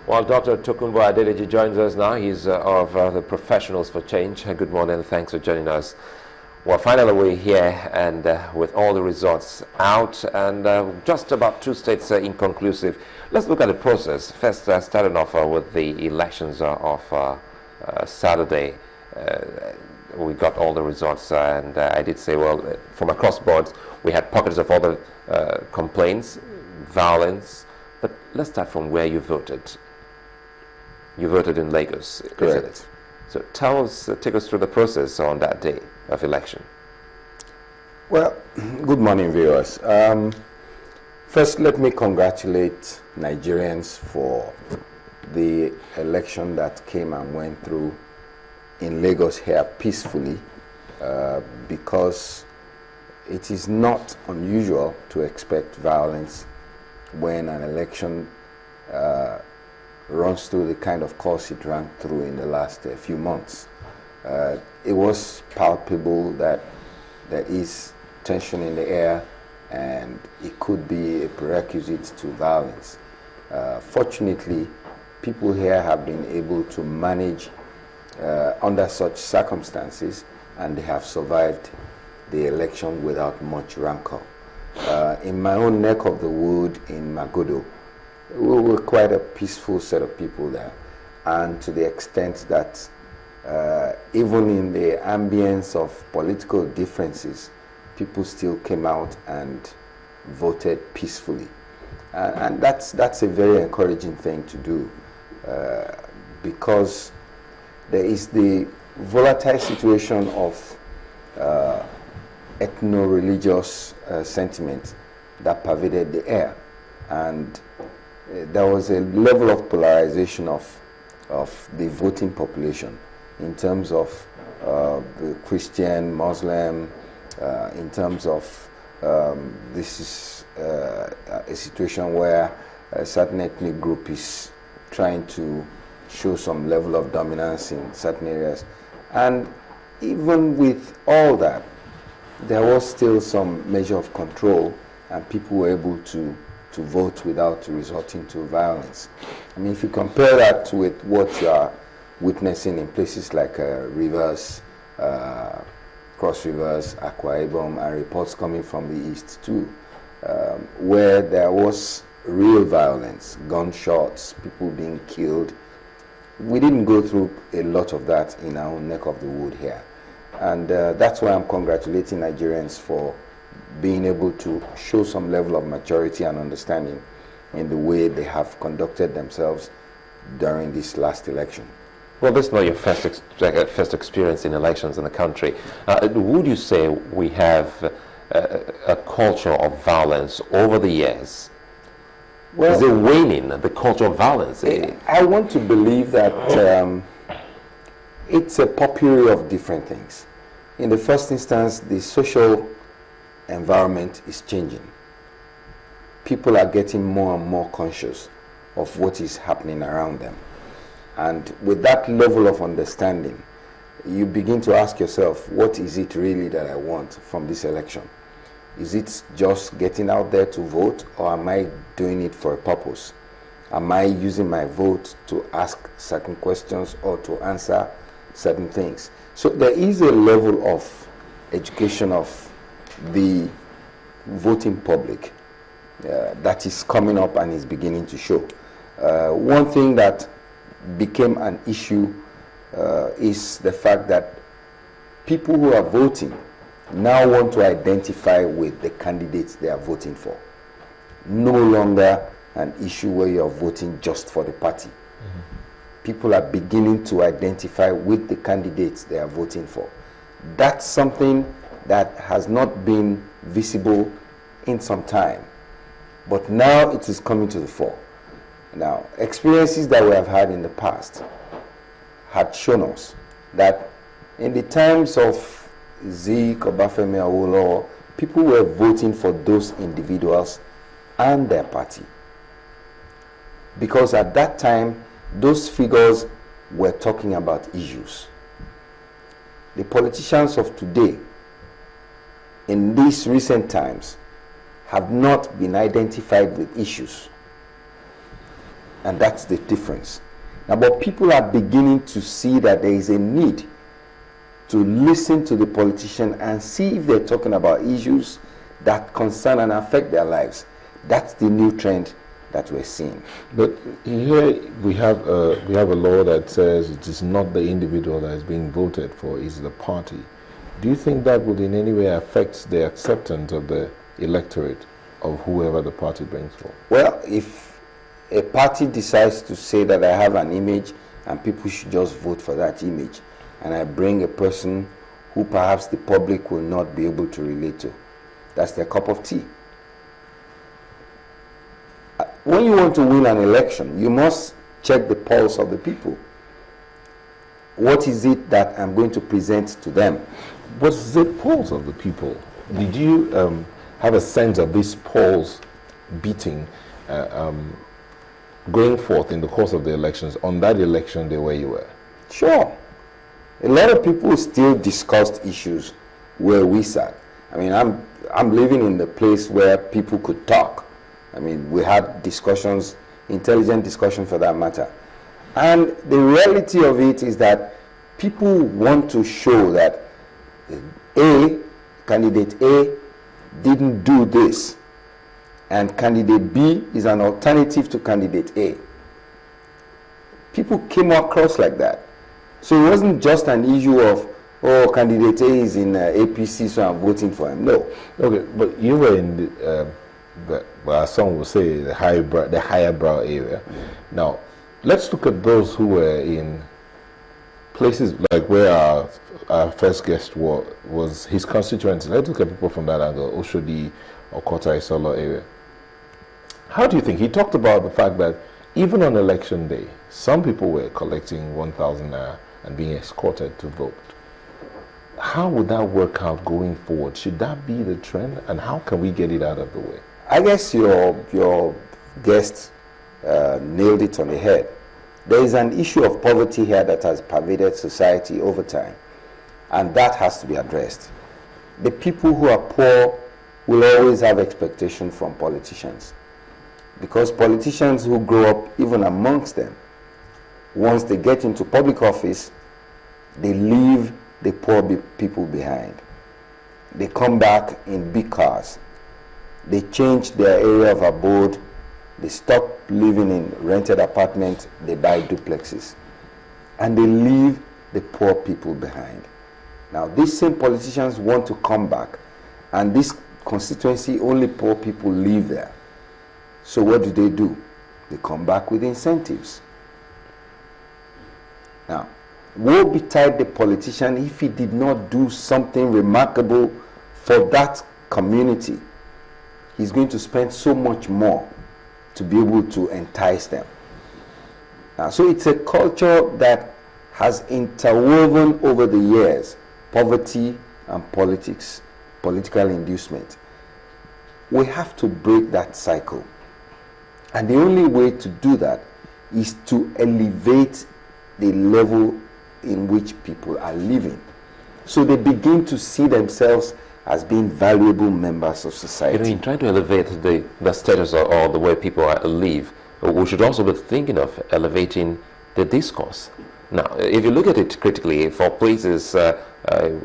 Well, Dr. Tokunbo Adeliji joins us now. He's of the Professionals for Change. Good morning and thanks for joining us. Well, finally we're here and with all the results out and just about 2 states inconclusive. Let's look at the process. First, starting off with the elections of Saturday. We got all the results and I did say, well, from across boards, we had pockets of other complaints, violence. But let's start from where you voted. You voted in Lagos, isn't it? So tell us, take us through the process on that day of election. Well, good morning, viewers. First, let me congratulate Nigerians for the election that came and went through in Lagos here peacefully, because it is not unusual to expect violence when an election runs through the kind of course it ran through in the last few months. It was palpable that there is tension in the air and it could be a prerequisite to violence. Fortunately, people here have been able to manage under such circumstances and they have survived the election without much rancor. In my own neck of the wood in Magodo, we were quite a peaceful set of people there, and to the extent that even in the ambience of political differences, people still came out and voted peacefully, and that's a very encouraging thing to do, because there is the volatile situation of ethno-religious sentiment that pervaded the air, and there was a level of polarization of the voting population in terms of the Christian, Muslim, in terms of this is a situation where a certain ethnic group is trying to show some level of dominance in certain areas. And even with all that, there was still some measure of control and people were able to vote without resorting to violence. I mean, if you compare that with what you are witnessing in places like Rivers, Cross Rivers, Akwa Ibom, and reports coming from the east too, where there was real violence, gunshots, people being killed. We didn't go through a lot of that in our own neck of the wood here. And that's why I'm congratulating Nigerians for being able to show some level of maturity and understanding in the way they have conducted themselves during this last election. Well, this is not your first experience in elections in the country. Would you say we have a culture of violence over the years? Well, is it waning, the culture of violence? I want to believe that it's a potpourri of different things. In the first instance, the social environment is changing. People are getting more and more conscious of what is happening around them. And with that level of understanding, you begin to ask yourself, what is it really that I want from this election? Is it just getting out there to vote, or am I doing it for a purpose? Am I using my vote to ask certain questions or to answer certain things? So there is a level of education of the voting public that is coming up and is beginning to show. One thing that became an issue is the fact that people who are voting now want to identify with the candidates they are voting for. No longer an issue where you are voting just for the party. Mm-hmm. People are beginning to identify with the candidates they are voting for. That's something that has not been visible in some time, but now it is coming to the fore. Now, experiences that we have had in the past had shown us that in the times of Zik, Obafemi Awolowo, people were voting for those individuals and their party, because at that time those figures were talking about issues. The politicians of today, in these recent times, have not been identified with issues. And that's the difference. Now, but people are beginning to see that there is a need to listen to the politician and see if they're talking about issues that concern and affect their lives. That's the new trend that we're seeing. But here we have a law that says it is not the individual that is being voted for, it's the party. Do you think that would in any way affect the acceptance of the electorate of whoever the party brings for? Well, if a party decides to say that I have an image and people should just vote for that image, and I bring a person who perhaps the public will not be able to relate to, that's their cup of tea. When you want to win an election, you must check the pulse of the people. What is it that I'm going to present to them? What's the pulse of the people? Did you have a sense of this pulse beating going forth in the course of the elections, on that election day where you were? Sure. A lot of people still discussed issues where we sat. I mean, I'm living in the place where people could talk. I mean, we had discussions, intelligent discussions for that matter. And the reality of it is that people want to show that candidate A didn't do this, and candidate B is an alternative to candidate A. People came across like that. So it wasn't just an issue of, oh, candidate A is in APC, so I'm voting for him. No. Okay, but you were in well, some will say the higher brow area. Now, let's look at those who were in places like where our first guest was his constituency. Let's look at people from that angle, Oshodi or Kota Isolo area. How do you think? He talked about the fact that even on election day, some people were collecting 1,000 naira and being escorted to vote. How would that work out going forward? Should that be the trend? And how can we get it out of the way? I guess your guest nailed it on the head. There is an issue of poverty here that has pervaded society over time, and that has to be addressed. The people who are poor will always have expectation from politicians, because politicians who grow up even amongst them, once they get into public office, they leave the poor people behind. They come back in big cars. They change their area of abode. They stop living in rented apartments. They buy duplexes. And they leave the poor people behind. Now, these same politicians want to come back, and this constituency, only poor people live there. So what do? They come back with incentives. Now, woe betide the politician if he did not do something remarkable for that community. He's going to spend so much more to be able to entice them. Now, so it's a culture that has interwoven over the years, poverty and politics, political inducement. We have to break that cycle. And the only way to do that is to elevate the level in which people are living, so they begin to see themselves as being valuable members of society. You know, in trying to elevate the status or the way people live, we should also be thinking of elevating the discourse. Now, if you look at it critically, for places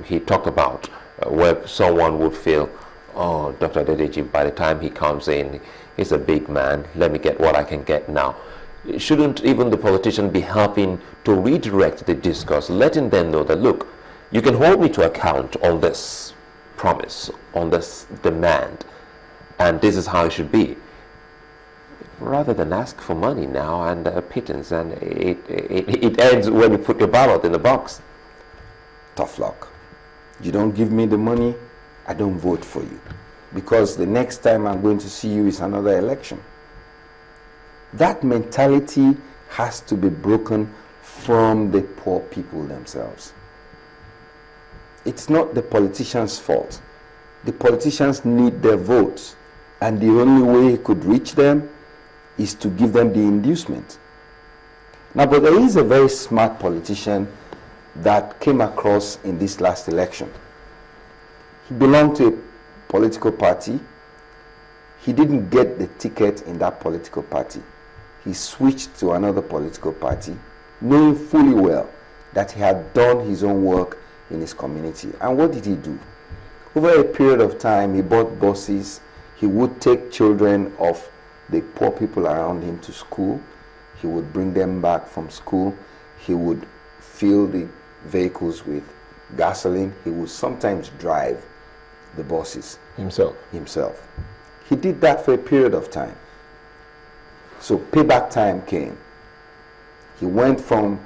he talked about where someone would feel, oh, Dr. Adedeji, by the time he comes in, he's a big man, let me get what I can get now. Shouldn't even the politician be helping to redirect the discourse, letting them know that, look, you can hold me to account on this promise, on this demand, and this is how it should be, rather than ask for money now and pittance, and it ends when you put your ballot in the box. Tough luck. You don't give me the money, I don't vote for you, because the next time I'm going to see you is another election. That mentality has to be broken from the poor people themselves. It's not the politicians' fault. The politicians need their votes, and the only way he could reach them is to give them the inducement. Now, but there is a very smart politician that came across in this last election. He belonged to a political party. He didn't get the ticket in that political party. he switched to another political party, knowing fully well that he had done his own work in his community. And what did he do? Over a period of time, he bought buses. He would take children of the poor people around him to school. He would bring them back from school. He would fill the vehicles with gasoline. He would sometimes drive the buses Himself. He did that for a period of time. So payback time came. He went from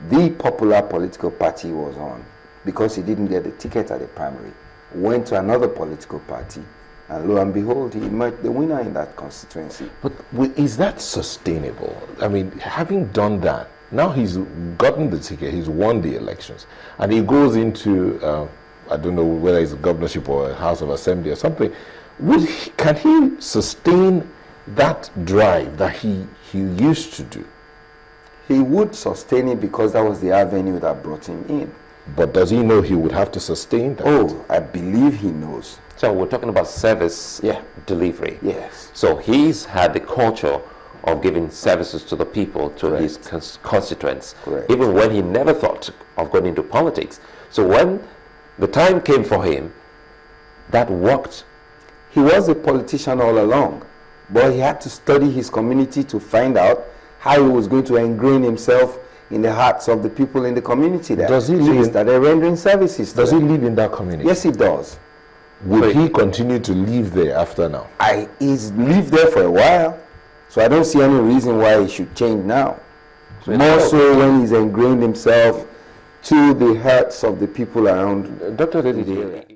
the popular political party he was on, because he didn't get the ticket at the primary, went to another political party, and lo and behold, he emerged the winner in that constituency. But is that sustainable? I mean, having done that, now he's gotten the ticket, he's won the elections, and he goes into, I don't know whether it's a governorship or a House of Assembly or something. Can he sustain that drive that he used to do? He would sustain it because that was the avenue that brought him in. But does he know he would have to sustain that? Oh, I believe he knows. So we're talking about service delivery. Yes. So he's had the culture of giving services to the people, to his constituents, even when he never thought of going into politics. So when the time came for him, that worked. He was a politician all along, but he had to study his community to find out how he was going to ingrain himself in the hearts of the people in the community there. Does he live that they're rendering services to Does he them. live in that community? Yes, he does. Will he continue to live there after now? He's lived there for a while, so I don't see any reason why he should change now. More so when he's ingrained himself to the hearts of the people around Dr. Lady,